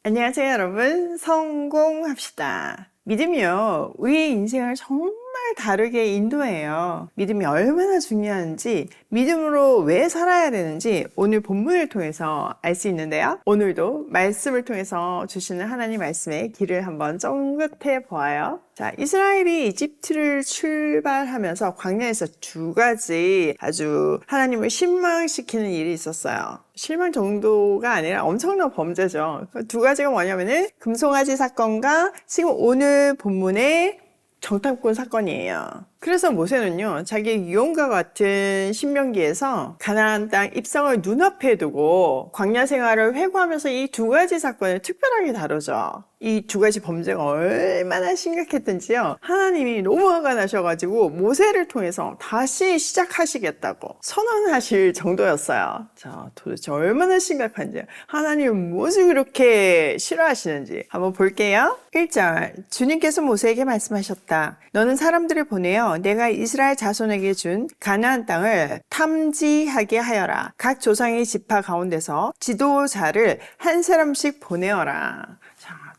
안녕하세요, 여러분. 성공합시다. 믿음이요, 우리의 인생을 정말 다르게 인도해요. 믿음이 얼마나 중요한지, 믿음으로 왜 살아야 되는지 오늘 본문을 통해서 알 수 있는데요. 오늘도 말씀을 통해서 주시는 하나님 말씀의 길을 한번 쫑긋해 보아요. 자, 이스라엘이 이집트를 출발하면서 광야에서 두 가지 아주 하나님을 실망시키는 일이 있었어요. 실망 정도가 아니라 엄청난 범죄죠. 두 가지가 뭐냐면은 금송아지 사건과 지금 오늘 본문의 정탐꾼 사건이에요. 그래서 모세는요, 자기의 유언과 같은 신명기에서 가나안 땅 입성을 눈앞에 두고 광야 생활을 회고하면서 이 두 가지 사건을 특별하게 다루죠. 이 두 가지 범죄가 얼마나 심각했던지요, 하나님이 너무 화가 나셔가지고 모세를 통해서 다시 시작하시겠다고 선언하실 정도였어요. 자, 도대체 얼마나 심각한지, 하나님은 무엇을 그렇게 싫어하시는지 한번 볼게요. 1절, 주님께서 모세에게 말씀하셨다. 너는 사람들을 보내어 내가 이스라엘 자손에게 준 가나안 땅을 탐지하게 하여라. 각 조상의 지파 가운데서 지도자를 한 사람씩 보내어라.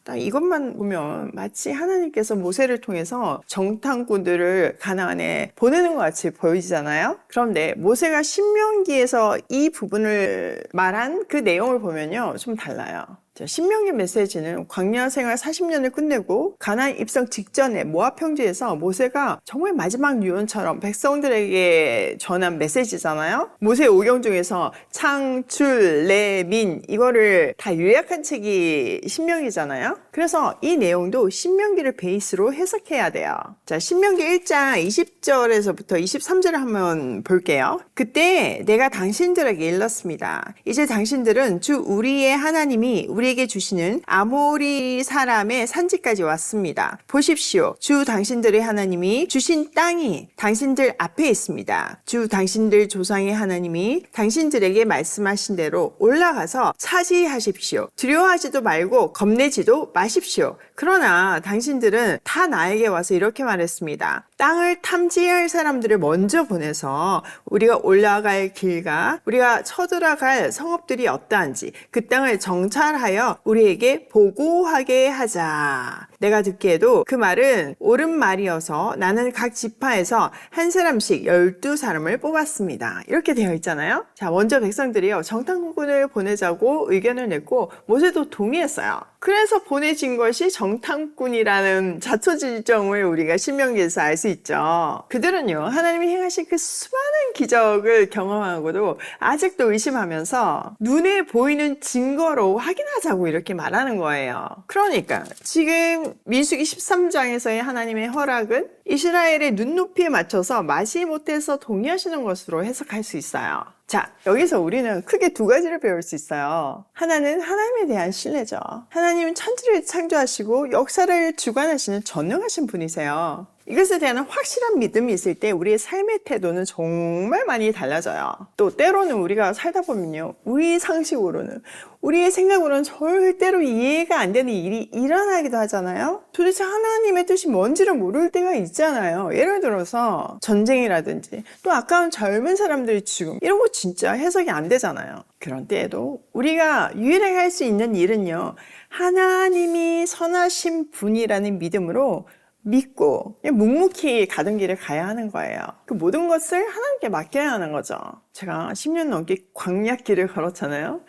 자, 이것만 보면 마치 하나님께서 모세를 통해서 정탐꾼들을 가나안에 보내는 것 같이 보이잖아요. 그런데 모세가 신명기에서 이 부분을 말한 그 내용을 보면요, 좀 달라요. 신명기 메시지는 광야 생활 40년을 끝내고 가나안 입성 직전에 모압 평지에서 모세가 정말 마지막 유언처럼 백성들에게 전한 메시지잖아요. 모세 오경 중에서 창출, 레민 이거를 다 요약한 책이 신명기잖아요. 그래서 이 내용도 신명기를 베이스로 해석해야 돼요. 자, 신명기 1장 20절에서부터 23절을 한번 볼게요. 그때 내가 당신들에게 일렀습니다. 이제 당신들은 주 우리의 하나님이 우리에게 주시는 아모리 사람의 산지까지 왔습니다. 보십시오. 주 당신들의 하나님이 주신 땅이 당신들 앞에 있습니다. 주 당신들 조상의 하나님이 당신들에게 말씀하신 대로 올라가서 차지하십시오. 두려워하지도 말고 겁내지도 마십시오. 그러나 당신들은 다 나에게 와서 이렇게 말했습니다. 땅을 탐지할 사람들을 먼저 보내서 우리가 올라갈 길과 우리가 쳐들어갈 성읍들이 어떠한지 그 땅을 정찰하여 우리에게 보고하게 하자. 내가 듣기에도 그 말은 옳은 말이어서 나는 각 지파에서 한 사람씩 12사람을 뽑았습니다. 이렇게 되어 있잖아요. 자, 먼저 백성들이요, 정탐꾼을 보내자고 의견을 냈고 모세도 동의했어요. 그래서 보내진 것이 정탐꾼이라는 자초지종을 우리가 신명기에서 알 수 있죠. 그들은요, 하나님이 행하신 그 수많은 기적을 경험하고도 아직도 의심하면서 눈에 보이는 증거로 확인하자고 이렇게 말하는 거예요. 그러니까 지금 민수기 13장에서의 하나님의 허락은 이스라엘의 눈높이에 맞춰서 마지못해서 동의하시는 것으로 해석할 수 있어요. 자, 여기서 우리는 크게 두 가지를 배울 수 있어요. 하나는 하나님에 대한 신뢰죠. 하나님은 천지를 창조하시고 역사를 주관하시는 전능하신 분이세요. 이것에 대한 확실한 믿음이 있을 때 우리의 삶의 태도는 정말 많이 달라져요. 또 때로는 우리가 살다 보면요, 우리 상식으로는, 우리의 생각으로는 절대로 이해가 안 되는 일이 일어나기도 하잖아요. 도대체 하나님의 뜻이 뭔지를 모를 때가 있잖아요. 예를 들어서 전쟁이라든지 또 아까운 젊은 사람들의 죽음, 이런 거 진짜 해석이 안 되잖아요. 그런 때에도 우리가 유일하게 할 수 있는 일은요, 하나님이 선하신 분이라는 믿음으로 믿고 묵묵히 가던 길을 가야 하는 거예요. 그 모든 것을 하나님께 맡겨야 하는 거죠. 제가 10년 넘게 광야길을 걸었잖아요.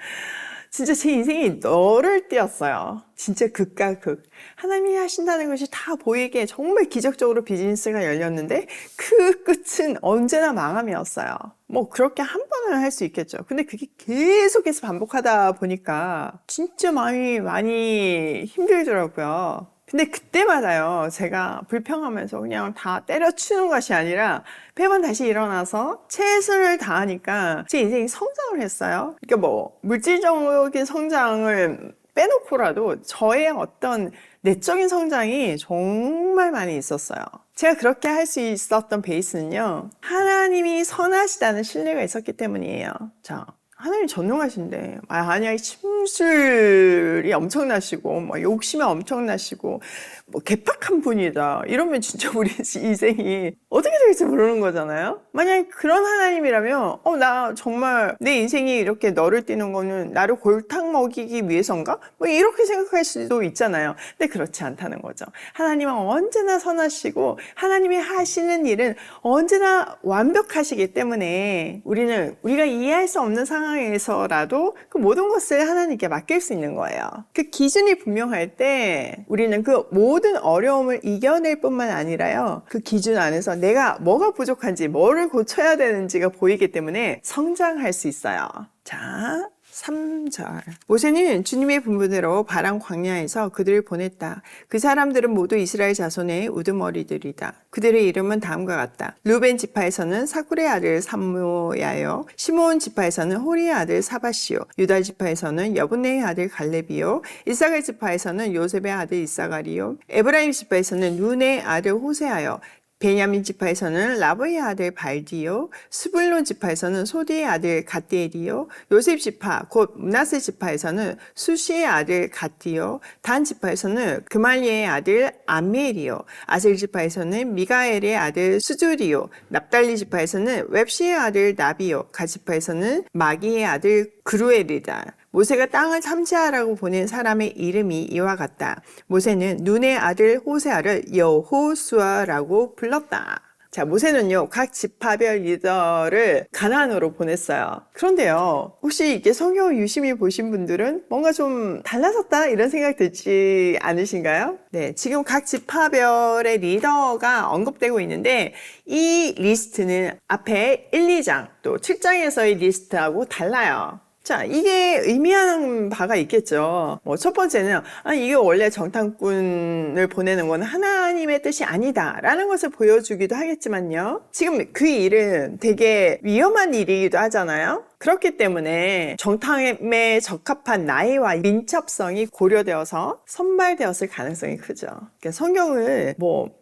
진짜 제 인생이 너를 띄었어요. 진짜 극과 극. 하나님이 하신다는 것이 다 보이게 정말 기적적으로 비즈니스가 열렸는데 그 끝은 언제나 망함이었어요. 뭐 그렇게 한 번은 할 수 있겠죠. 근데 그게 계속해서 반복하다 보니까 진짜 마음이 많이 힘들더라고요. 근데 그때마다요, 제가 불평하면서 그냥 다 때려치는 것이 아니라 매번 다시 일어나서 최선을 다하니까 제 인생이 성장을 했어요. 그러니까 뭐 물질적인 성장을 빼놓고라도 저의 어떤 내적인 성장이 정말 많이 있었어요. 제가 그렇게 할 수 있었던 베이스는요, 하나님이 선하시다는 신뢰가 있었기 때문이에요. 자, 하나님 전능하신데 만약에 심술이 엄청나시고 뭐 욕심이 엄청나시고 뭐 개팍한 분이다 이러면 진짜 우리 인생이 어떻게 될지 모르는 거잖아요. 만약에 그런 하나님이라면 나 정말 내 인생이 이렇게 너를 띄는 거는 나를 골탕 먹이기 위해서인가? 뭐 이렇게 생각할 수도 있잖아요. 근데 그렇지 않다는 거죠. 하나님은 언제나 선하시고 하나님이 하시는 일은 언제나 완벽하시기 때문에 우리가 이해할 수 없는 상황에서라도 그 모든 것을 하나님께 맡길 수 있는 거예요. 그 기준이 분명할 때 우리는 그 모든 어려움을 이겨낼 뿐만 아니라요, 그 기준 안에서 내가 뭐가 부족한지, 뭐를 고쳐야 되는지가 보이기 때문에 성장할 수 있어요. 자, 3절. 모세는 주님의 분부대로 바람 광야에서 그들을 보냈다. 그 사람들은 모두 이스라엘 자손의 우두머리들이다. 그들의 이름은 다음과 같다. 루벤 지파에서는 사쿨의 아들 삼무야요, 시므온 지파에서는 호리의 아들 사바시요, 유다 지파에서는 여분네의 아들 갈렙이요, 이사갈 지파에서는 요셉의 아들 이사갈이요, 에브라임 지파에서는 눈의 아들 호세아요, 베냐민 지파에서는 라브의 아들 발디요, 스불론 지파에서는 소디의 아들 갓디엘이요, 요셉 지파 곧 므낫세 지파에서는 수시의 아들 갓디요, 단 지파에서는 그말리의 아들 암미엘이요, 아셀 지파에서는 미가엘의 아들 수두리요, 납달리 지파에서는 웹시의 아들 나비요, 갓 지파에서는 마기의 아들 그루엘이다. 모세가 땅을 탐지하라고 보낸 사람의 이름이 이와 같다. 모세는 눈의 아들 호세아를 여호수아라고 불렀다. 자, 모세는요, 각 지파별 리더를 가나안으로 보냈어요. 그런데요, 혹시 이게 성경을 유심히 보신 분들은 뭔가 좀 달라졌다 이런 생각 들지 않으신가요? 네, 지금 각 지파별의 리더가 언급되고 있는데 이 리스트는 앞에 1, 2장 또 7장에서의 리스트하고 달라요. 자, 이게 의미하는 바가 있겠죠. 첫 번째는 이게 원래 정탐꾼을 보내는 건 하나님의 뜻이 아니다라는 것을 보여주기도 하겠지만요. 지금 그 일은 되게 위험한 일이기도 하잖아요. 그렇기 때문에 정탐에 적합한 나이와 민첩성이 고려되어서 선발되었을 가능성이 크죠. 그러니까 성경은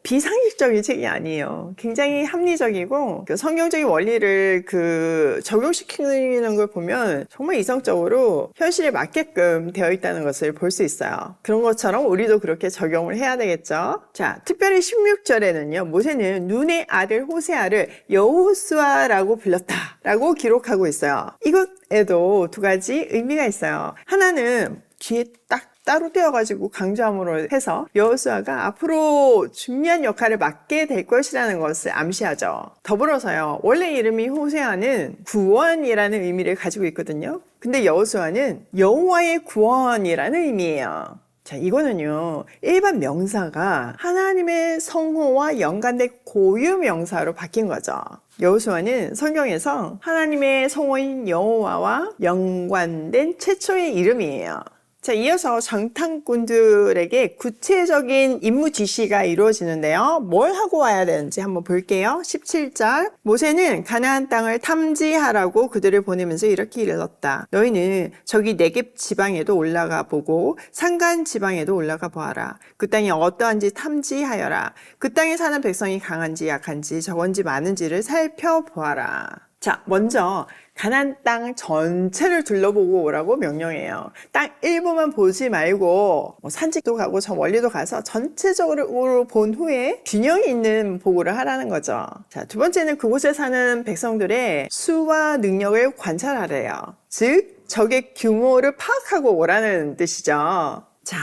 비상식적인 책이 아니에요. 굉장히 합리적이고 성경적인 원리를 적용시키는 걸 보면 정말 이성적으로 현실에 맞게끔 되어 있다는 것을 볼 수 있어요. 그런 것처럼 우리도 그렇게 적용을 해야 되겠죠. 자, 특별히 16절에는요. 모세는 눈의 아들 호세아를 여호수아라고 불렀다라고 기록하고 있어요. 이것에도 두 가지 의미가 있어요. 하나는 뒤에 딱 따로 떼어가지고 강조함으로 해서 여호수아가 앞으로 중요한 역할을 맡게 될 것이라는 것을 암시하죠. 더불어서요, 원래 이름이 호세아는 구원이라는 의미를 가지고 있거든요. 근데 여호수아는 여호와의 구원이라는 의미예요. 자, 이거는요, 일반 명사가 하나님의 성호와 연관된 고유 명사로 바뀐 거죠. 여호수아는 성경에서 하나님의 성호인 여호와와 연관된 최초의 이름이에요. 자, 이어서 정탐꾼들에게 구체적인 임무 지시가 이루어지는데요. 뭘 하고 와야 되는지 한번 볼게요. 17절. 모세는 가나안 땅을 탐지하라고 그들을 보내면서 이렇게 일렀다. 너희는 저기 네겝 지방에도 올라가 보고 산간 지방에도 올라가 보아라. 그 땅이 어떠한지 탐지하여라. 그 땅에 사는 백성이 강한지 약한지 적은지 많은지를 살펴보아라. 자, 먼저 가나안 땅 전체를 둘러보고 오라고 명령해요. 땅 일부만 보지 말고 산책도 가고 저 멀리도 가서 전체적으로 본 후에 균형 있는 보고를 하라는 거죠. 자, 두 번째는 그곳에 사는 백성들의 수와 능력을 관찰하래요. 즉 적의 규모를 파악하고 오라는 뜻이죠. 자,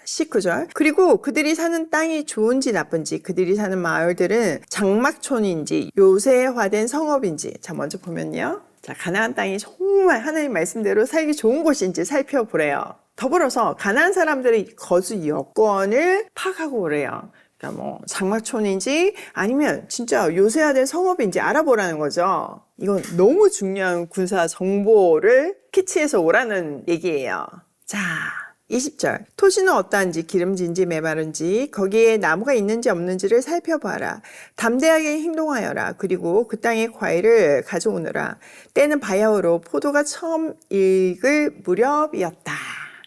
19절. 그리고 그들이 사는 땅이 좋은지 나쁜지, 그들이 사는 마을들은 장막촌인지 요새화된 성읍인지. 자, 먼저 보면요. 자, 가나안 땅이 정말 하나님 말씀대로 살기 좋은 곳인지 살펴보래요. 더불어서 가나안 사람들의 거주 여건을 파악하고 오래요. 그러니까 장막촌인지 아니면 진짜 요새화된 성읍인지 알아보라는 거죠. 이건 너무 중요한 군사 정보를 캐치해서 오라는 얘기예요. 자, 20절. 토지는 어떠한지 기름진지 메마른지 거기에 나무가 있는지 없는지를 살펴봐라. 담대하게 행동하여라. 그리고 그 땅의 과일을 가져오느라. 때는 바야흐로 포도가 처음 익을 무렵이었다.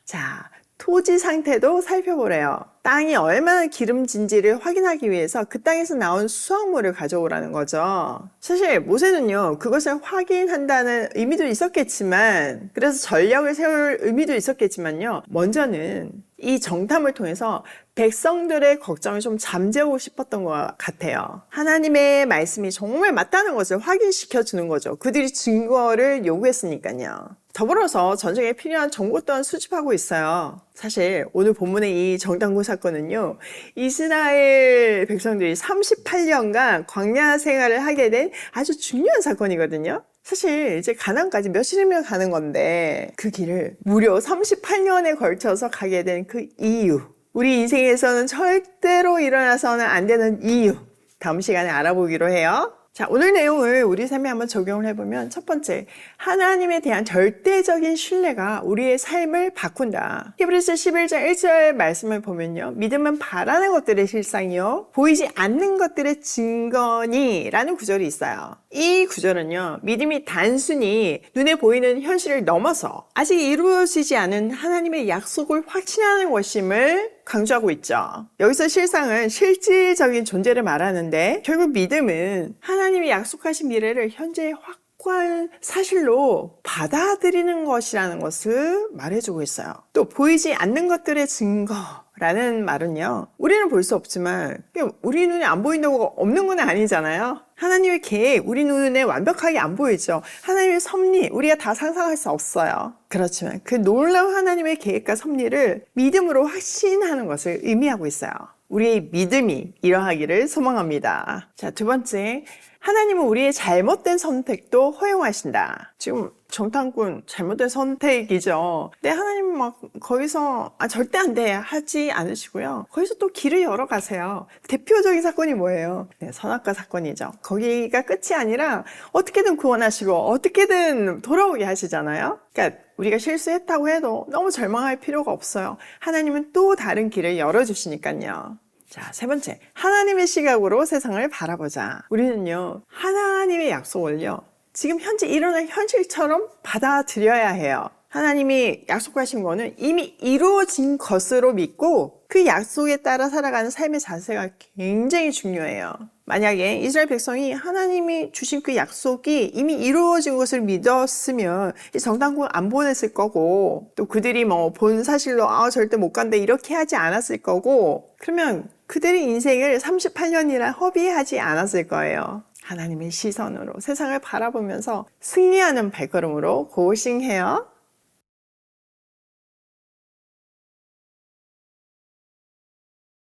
자, 토지 상태도 살펴보래요. 땅이 얼마나 기름진지를 확인하기 위해서 그 땅에서 나온 수확물을 가져오라는 거죠. 사실 모세는요, 그것을 확인한다는 의미도 있었겠지만, 그래서 전략을 세울 의미도 있었겠지만요, 먼저는 이 정탐을 통해서 백성들의 걱정을 좀 잠재우고 싶었던 것 같아요. 하나님의 말씀이 정말 맞다는 것을 확인시켜 주는 거죠. 그들이 증거를 요구했으니까요. 더불어서 전쟁에 필요한 정보 또한 수집하고 있어요. 사실 오늘 본문의 이 정탐꾼 사건은요, 이스라엘 백성들이 38년간 광야 생활을 하게 된 아주 중요한 사건이거든요. 사실 이제 가나안까지 며칠이면 가는 건데 그 길을 무려 38년에 걸쳐서 가게 된 그 이유, 우리 인생에서는 절대로 일어나서는 안 되는 이유, 다음 시간에 알아보기로 해요. 자, 오늘 내용을 우리 삶에 한번 적용을 해보면, 첫 번째, 하나님에 대한 절대적인 신뢰가 우리의 삶을 바꾼다. 히브리서 11장 1절 말씀을 보면요, 믿음은 바라는 것들의 실상이요 보이지 않는 것들의 증거니 라는 구절이 있어요. 이 구절은요, 믿음이 단순히 눈에 보이는 현실을 넘어서 아직 이루어지지 않은 하나님의 약속을 확신하는 것임을 강조하고 있죠. 여기서 실상은 실질적인 존재를 말하는데, 결국 믿음은 하나님이 약속하신 미래를 현재의 확고한 사실로 받아들이는 것이라는 것을 말해주고 있어요. 또 보이지 않는 것들의 증거라는 말은요, 우리는 볼 수 없지만 우리 눈에 안 보인다고 없는 건 아니잖아요. 하나님의 계획, 우리 눈에 완벽하게 안 보이죠. 하나님의 섭리, 우리가 다 상상할 수 없어요. 그렇지만 그 놀라운 하나님의 계획과 섭리를 믿음으로 확신하는 것을 의미하고 있어요. 우리의 믿음이 이러하기를 소망합니다. 자, 두 번째, 하나님은 우리의 잘못된 선택도 허용하신다. 지금 정탐꾼 잘못된 선택이죠. 근데 하나님은 막 거기서 절대 안 돼 하지 않으시고요. 거기서 또 길을 열어가세요. 대표적인 사건이 뭐예요? 네, 선악과 사건이죠. 거기가 끝이 아니라 어떻게든 구원하시고 어떻게든 돌아오게 하시잖아요. 그러니까 우리가 실수했다고 해도 너무 절망할 필요가 없어요. 하나님은 또 다른 길을 열어주시니까요. 자, 세 번째, 하나님의 시각으로 세상을 바라보자. 우리는요, 하나님의 약속을요, 지금 현재 일어난 현실처럼 받아들여야 해요. 하나님이 약속하신 거는 이미 이루어진 것으로 믿고 그 약속에 따라 살아가는 삶의 자세가 굉장히 중요해요. 만약에 이스라엘 백성이 하나님이 주신 그 약속이 이미 이루어진 것을 믿었으면 이 정탐꾼 안 보냈을 거고, 또 그들이 뭐 본 사실로 절대 못 간다 이렇게 하지 않았을 거고, 그러면 그들의 인생을 38년이나 허비하지 않았을 거예요. 하나님의 시선으로 세상을 바라보면서 승리하는 발걸음으로 고싱해요.